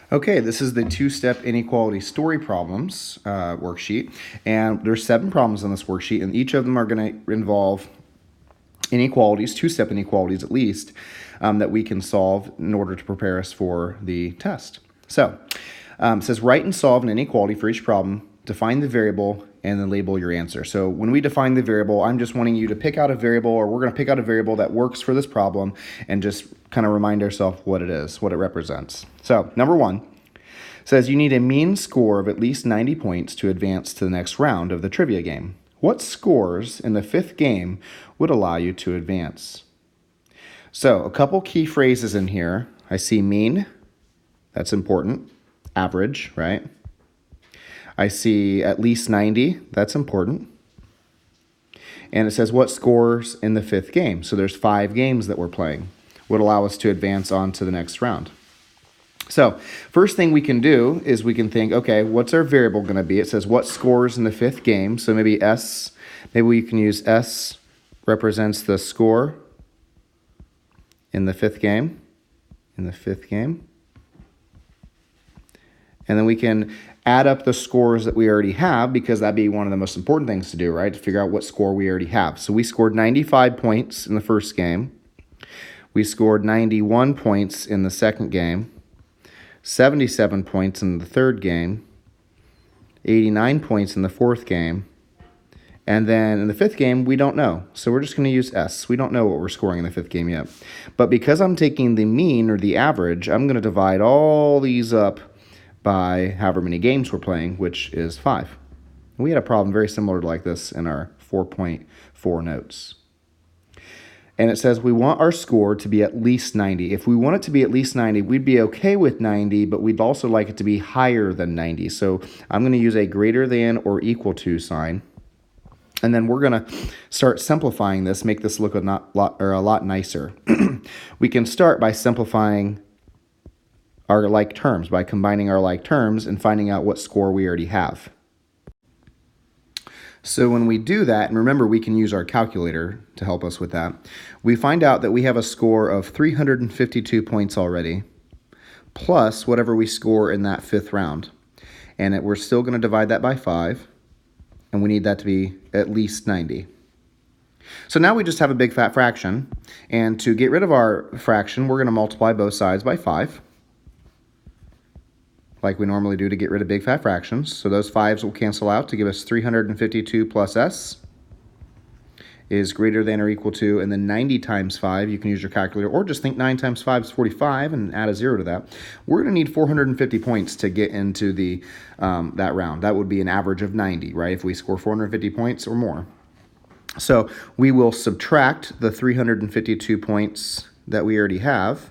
Okay, this is the two-step inequality story problems worksheet, and there's 7 problems on this worksheet, and each of them are going to involve inequalities, two-step inequalities at least, that we can solve in order to prepare us for the test. So, it says write and solve an inequality for each problem, define the variable, and then label your answer. So when we define the variable, I'm just wanting you to pick out a variable, or we're going to pick out a variable that works for this problem and just kind of remind ourselves what it is, what it represents. So number 1 says you need a mean score of at least 90 points to advance to the next round of the trivia game. What scores in the 5th game would allow you to advance? So a couple key phrases in here. I see mean, that's important. Average, right? I see at least 90, that's important. And it says what scores in the 5th game. So there's 5 games that we're playing, would allow us to advance on to the next round. So first thing we can do is we can think, okay, what's our variable going to be? It says what scores in the 5th game. So maybe S, maybe we can use S represents the score in the 5th game, And then we can add up the scores that we already have, because that'd be one of the most important things to do, right? To figure out what score we already have. So we scored 95 points in the 1st game. We scored 91 points in the 2nd game. 77 points in the 3rd game, 89 points in the 4th game, and then in the 5th game, we don't know. So we're just going to use S. We don't know what we're scoring in the 5th game yet. But because I'm taking the mean or the average, I'm going to divide all these up by however many games we're playing, which is 5. We had a problem very similar to like this in our 4.4 notes. And it says we want our score to be at least 90. If we want it to be at least 90, we'd be okay with 90, but we'd also like it to be higher than 90. So I'm going to use a greater than or equal to sign. And then we're going to start simplifying this, make this look a lot nicer. We can start by simplifying our like terms, by combining our like terms and finding out what score we already have. So when we do that, and remember we can use our calculator to help us with that, we find out that we have a score of 352 points already, plus whatever we score in that 5th round. And we're still going to divide that by 5, and we need that to be at least 90. So now we just have a big fat fraction, and to get rid of our fraction, we're going to multiply both sides by 5. Like we normally do to get rid of big fat fractions. So those 5s will cancel out to give us 352 plus S is greater than or equal to, and then 90 times 5, you can use your calculator, or just think 9 times 5 is 45 and add a 0 to that. We're going to need 450 points to get into the that round. That would be an average of 90, right, if we score 450 points or more. So we will subtract the 352 points that we already have.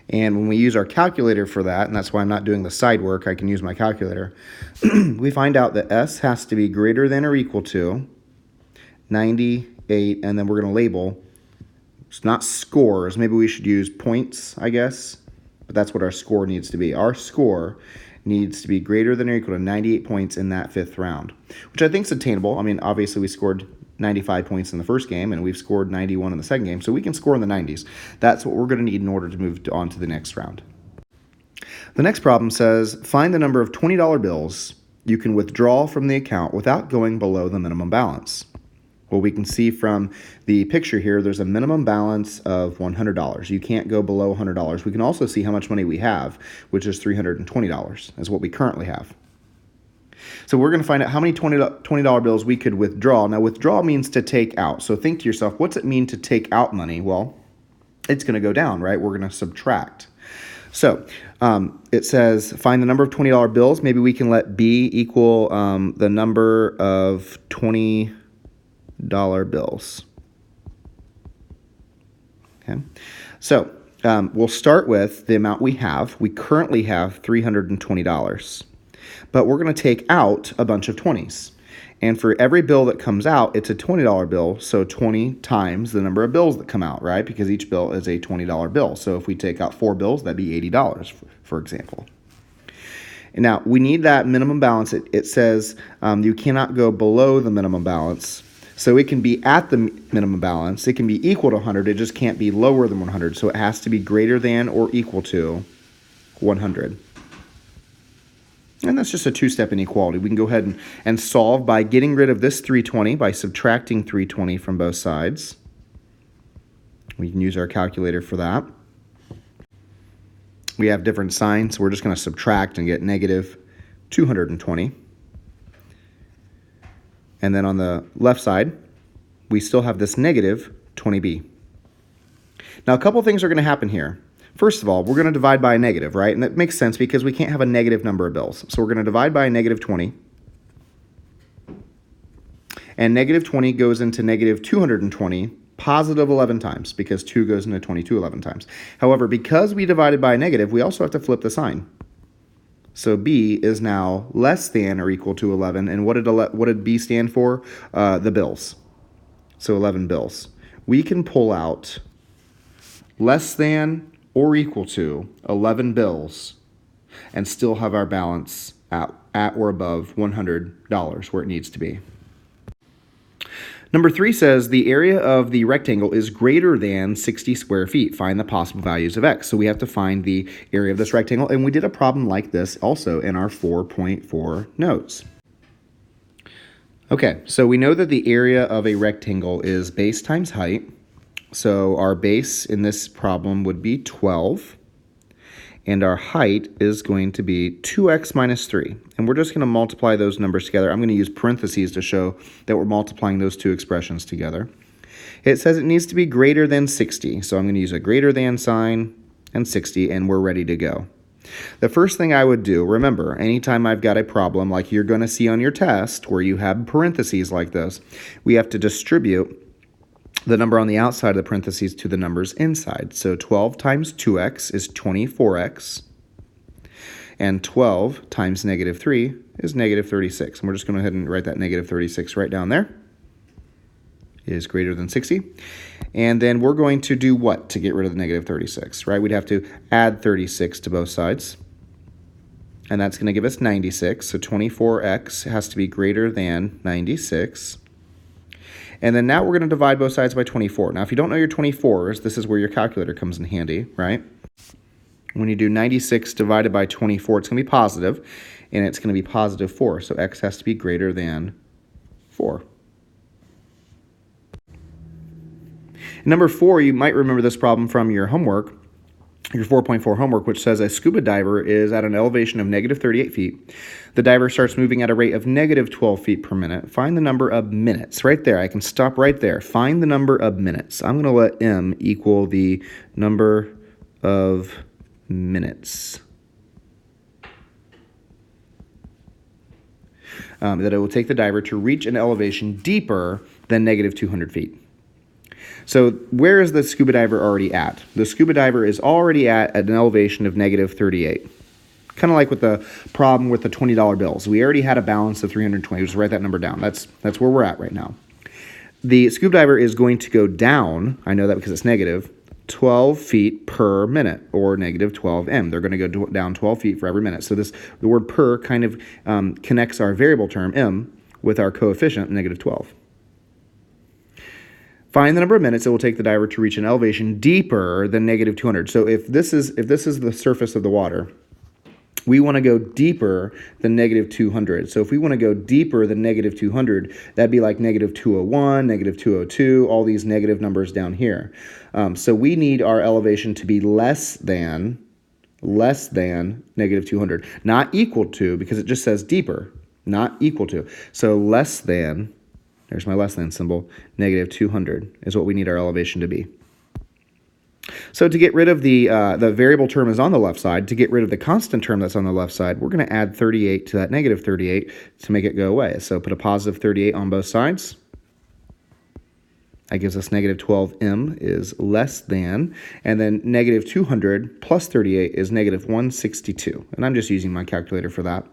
And when we use our calculator for that, and that's why I'm not doing the side work, I can use my calculator, we find out that S has to be greater than or equal to 98, and then we're going to label, it's not scores, maybe we should use points, I guess, but that's what our score needs to be. Our score needs to be greater than or equal to 98 points in that 5th round, which I think is attainable. I mean, obviously we scored 95 points in the 1st game, and we've scored 91 in the 2nd game, so we can score in the 90s. That's what we're going to need in order to move on to the next round. The next problem says, find the number of $20 bills you can withdraw from the account without going below the minimum balance. Well, we can see from the picture here, there's a minimum balance of $100. You can't go below $100. We can also see how much money we have, which is $320, is what we currently have. So we're going to find out how many $20 bills we could withdraw. Now, withdraw means to take out. So think to yourself, what's it mean to take out money? Well, it's going to go down, right? We're going to subtract. So it says find the number of $20 bills. Maybe we can let B equal the number of $20 bills. Okay. So we'll start with the amount we have. We currently have $320. But we're going to take out a bunch of 20s. And for every bill that comes out, it's a $20 bill, so 20 times the number of bills that come out, right? Because each bill is a $20 bill. So if we take out 4 bills, that'd be $80, for example. And now, we need that minimum balance. It says you cannot go below the minimum balance. So it can be at the minimum balance. It can be equal to 100. It just can't be lower than 100. So it has to be greater than or equal to 100. And that's just a two-step inequality. We can go ahead and solve by getting rid of this 320 by subtracting 320 from both sides. We can use our calculator for that. We have different signs, so we're just going to subtract and get negative 220. And then on the left side, we still have this negative 20b. Now, a couple things are going to happen here. First of all, we're going to divide by a negative, right? And that makes sense because we can't have a negative number of bills. So we're going to divide by a negative 20. And negative 20 goes into negative 220 positive 11 times because 2 goes into 22 11 times. However, because we divided by a negative, we also have to flip the sign. So b is now less than or equal to 11. And what did b stand for? The bills. So 11 bills. We can pull out less than or equal to 11 bills and still have our balance at or above $100 where it needs to be. Number 3 says the area of the rectangle is greater than 60 square feet. Find the possible values of x. So we have to find the area of this rectangle, and we did a problem like this also in our 4.4 notes. Okay, so we know that the area of a rectangle is base times height. So our base in this problem would be 12, and our height is going to be 2x minus 3. And we're just going to multiply those numbers together. I'm going to use parentheses to show that we're multiplying those two expressions together. It says it needs to be greater than 60, so I'm going to use a greater than sign and 60, and we're ready to go. The first thing I would do, remember, anytime I've got a problem like you're going to see on your test where you have parentheses like this, we have to distribute the number on the outside of the parentheses to the numbers inside. So 12 times 2x is 24x, and 12 times negative 3 is negative 36. And we're just going to go ahead and write that negative 36 right down there. Is greater than 60. And then we're going to do what to get rid of the negative 36, right? We'd have to add 36 to both sides. And that's going to give us 96. So 24x has to be greater than 96. And then now we're going to divide both sides by 24. Now, if you don't know your 24s, this is where your calculator comes in handy, right? When you do 96 divided by 24, it's going to be positive, and it's going to be positive 4. So x has to be greater than 4. Number 4, you might remember this problem from your homework, your 4.4 homework, which says a scuba diver is at an elevation of negative 38 feet. The diver starts moving at a rate of negative 12 feet per minute. Find the number of minutes. Right there, I can stop right there. Find the number of minutes. I'm going to let m equal the number of minutes that it will take the diver to reach an elevation deeper than negative 200 feet. So where is the scuba diver already at? The scuba diver is already at an elevation of negative 38. Kind of like with the problem with the $20 bills. We already had a balance of 320. Just write that number down. That's where we're at right now. The scuba diver is going to go down, I know that because it's negative, 12 feet per minute, or negative 12 m. They're going to go down 12 feet for every minute. So the word per kind of connects our variable term, m, with our coefficient, negative 12. Find the number of minutes it will take the diver to reach an elevation deeper than negative 200. So if this is the surface of the water, we want to go deeper than negative 200. So if we want to go deeper than negative 200, that'd be like negative 201, negative 202, all these negative numbers down here. So we need our elevation to be less than negative 200. Not equal to, because it just says deeper, not equal to. So less than, there's my less than symbol, negative 200 is what we need our elevation to be. So to get rid of the variable term is on the left side, to get rid of the constant term that's on the left side, we're going to add 38 to that negative 38 to make it go away. So put a positive 38 on both sides. That gives us negative 12m is less than, and then negative 200 plus 38 is negative 162. And I'm just using my calculator for that.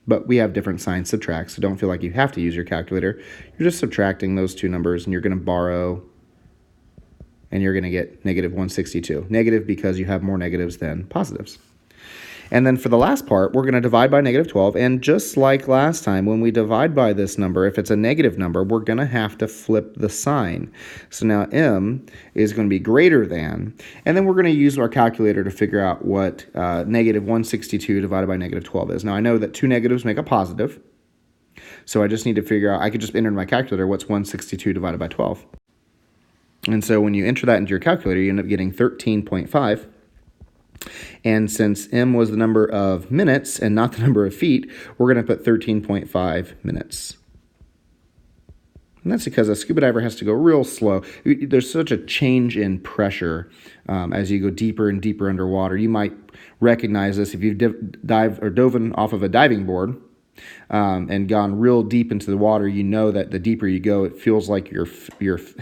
But we have different signs subtract, so don't feel like you have to use your calculator. You're just subtracting those two numbers, and you're going to borrow, and you're going to get negative 162. Negative because you have more negatives than positives. And then for the last part, we're going to divide by negative 12. And just like last time, when we divide by this number, if it's a negative number, we're going to have to flip the sign. So now m is going to be greater than, and then we're going to use our calculator to figure out what negative 162 divided by negative 12 is. Now I know that two negatives make a positive, so I just need to figure out, I could just enter in my calculator what's 162 divided by 12. And so when you enter that into your calculator, you end up getting 13.5. And since m was the number of minutes and not the number of feet, we're going to put 13.5 minutes. And that's because a scuba diver has to go real slow. There's such a change in pressure as you go deeper and deeper underwater. You might recognize this if you've dove off of a diving board and gone real deep into the water. You know that the deeper you go, it feels like your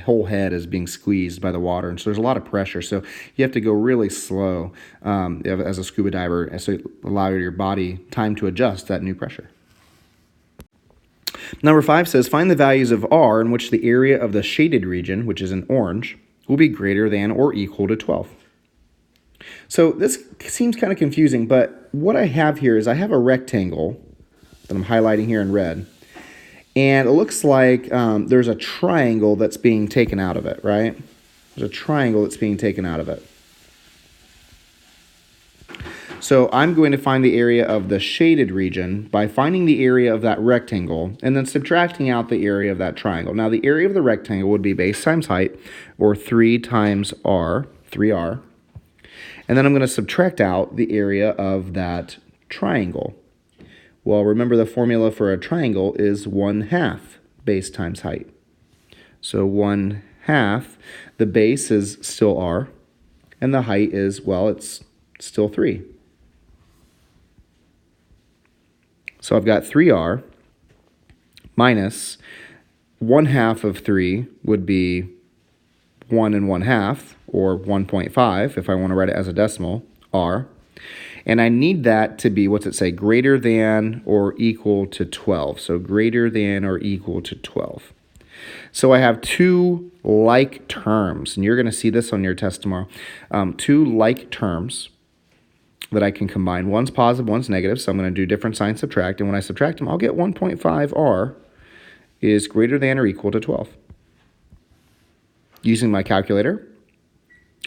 whole head is being squeezed by the water, and so there's a lot of pressure. So you have to go really slow as a scuba diver, so allow your body time to adjust that new pressure. Number 5 says, find the values of r in which the area of the shaded region, which is in orange, will be greater than or equal to 12. So this seems kind of confusing, but what I have here is I have a rectangle that I'm highlighting here in red, and it looks like there's a triangle that's being taken out of it, right? There's a triangle that's being taken out of it. So I'm going to find the area of the shaded region by finding the area of that rectangle and then subtracting out the area of that triangle. Now the area of the rectangle would be base times height, or 3 times r, 3r. And then I'm going to subtract out the area of that triangle. Well, remember the formula for a triangle is 1/2 base times height. So 1/2, the base is still r, and the height is, well, it's still 3. So I've got 3r minus 1/2 of 3 would be 1 1/2, or 1.5 if I want to write it as a decimal, r. And I need that to be, what's it say, greater than or equal to 12. So greater than or equal to 12. So I have two like terms, and you're going to see this on your test tomorrow. Two like terms that I can combine. One's positive, one's negative, so I'm going to do different signs, subtract, and when I subtract them, I'll get 1.5r is greater than or equal to 12. Using my calculator,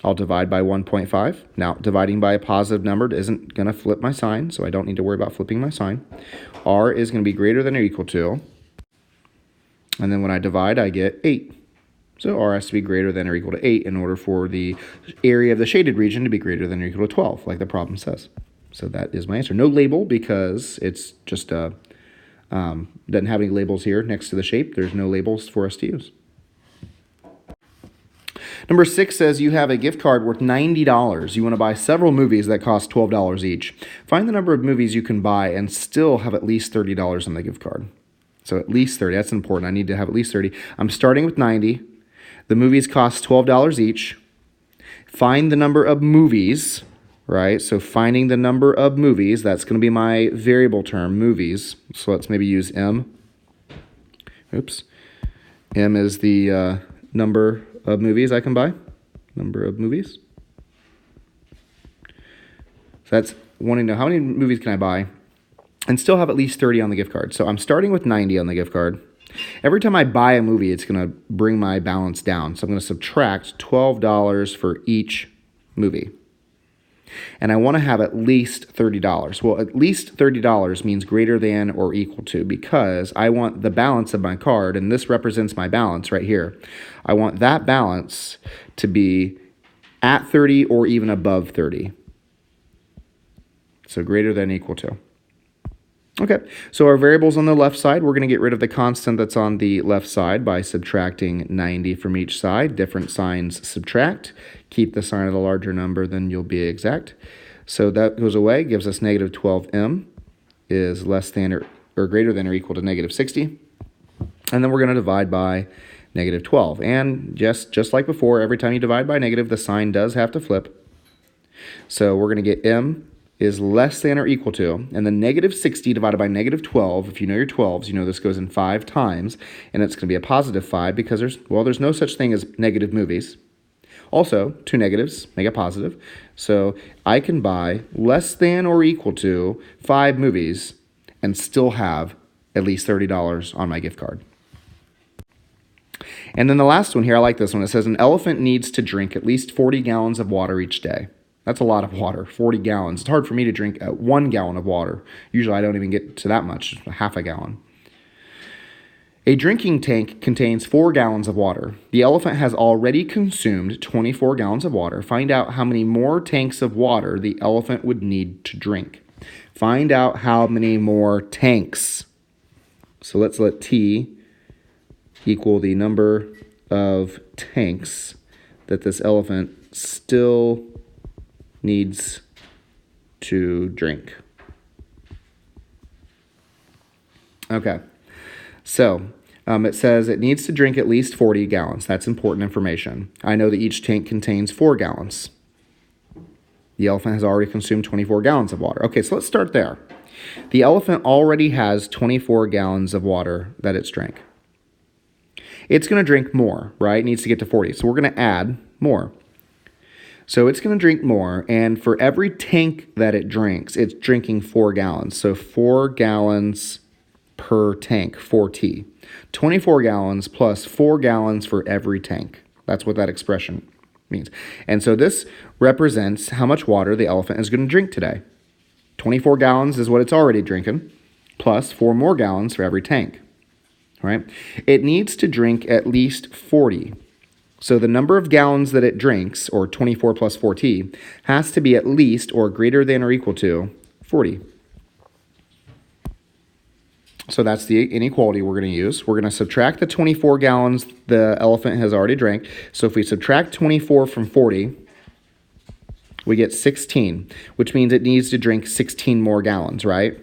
I'll divide by 1.5. Now, dividing by a positive number isn't going to flip my sign, so I don't need to worry about flipping my sign. R is going to be greater than or equal to, and then when I divide, I get 8. So R has to be greater than or equal to 8 in order for the area of the shaded region to be greater than or equal to 12, like the problem says. So that is my answer. No label because it's just doesn't have any labels here next to the shape. There's no labels for us to use. Number 6 says you have a gift card worth $90. You want to buy several movies that cost $12 each. Find the number of movies you can buy and still have at least $30 on the gift card. So at least 30. That's important. I need to have at least 30. I'm starting with 90. The movies cost $12 each. Find the number of movies, right? So finding the number of movies, that's going to be my variable term, movies. So let's maybe use M. Oops. M is the number of movies I can buy. Number of movies. So that's wanting to know how many movies can I buy and still have at least 30 on the gift card. So I'm starting with 90 on the gift card. Every time I buy a movie, it's going to bring my balance down. So I'm going to subtract $12 for each movie. And I want to have at least $30. Well, at least $30 means greater than or equal to, because I want the balance of my card, and this represents my balance right here. I want that balance to be at 30 or even above 30. So greater than equal to. Okay, so our variables on the left side, we're going to get rid of the constant that's on the left side by subtracting 90 from each side. Different signs subtract. Keep the sign of the larger number, then you'll be exact. So that goes away, gives us negative 12m is less than or greater than or equal to negative 60. And then we're going to divide by negative 12. And just like before, every time you divide by negative, the sign does have to flip. So we're going to get m is less than or equal to, and then negative 60 divided by negative 12, if you know your 12s, you know this goes in 5 times, and it's going to be a positive 5 because there's no such thing as negative movies. Also, two negatives make a positive. So I can buy less than or equal to 5 movies and still have at least $30 on my gift card. And then the last one here, I like this one. It says an elephant needs to drink at least 40 gallons of water each day. That's a lot of water, 40 gallons. It's hard for me to drink 1 gallon of water. Usually I don't even get to that much, half a gallon. A drinking tank contains 4 gallons of water. The elephant has already consumed 24 gallons of water. Find out how many more tanks of water the elephant would need to drink. Find out how many more tanks. So let's let T equal the number of tanks that this elephant still needs to drink. Okay, so it says it needs to drink at least 40 gallons. That's important information. I know that each tank contains 4 gallons. The elephant has already consumed 24 gallons of water. Okay, so let's start there. The elephant already has 24 gallons of water that it's drank. It's going to drink more, right? It needs to get to 40. So we're going to add more. So it's going to drink more, and for every tank that it drinks, it's drinking 4 gallons. So 4 gallons per tank, 4T. 24 gallons plus 4 gallons for every tank. That's what that expression means. And so this represents how much water the elephant is going to drink today. 24 gallons is what it's already drinking, plus 4 more gallons for every tank. All right? It needs to drink at least 40. So the number of gallons that it drinks, or 24 plus 4T, has to be at least or greater than or equal to 40. So that's the inequality we're going to use. We're going to subtract the 24 gallons the elephant has already drank. So if we subtract 24 from 40, we get 16, which means it needs to drink 16 more gallons, right?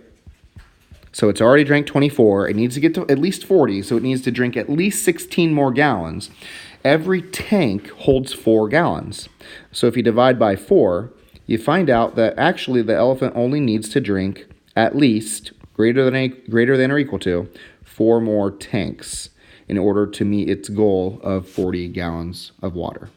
So it's already drank 24. It needs to get to at least 40, so it needs to drink at least 16 more gallons. Every tank holds 4 gallons. So if you divide by 4, you find out that actually the elephant only needs to drink at least greater than or equal to 4 more tanks in order to meet its goal of 40 gallons of water.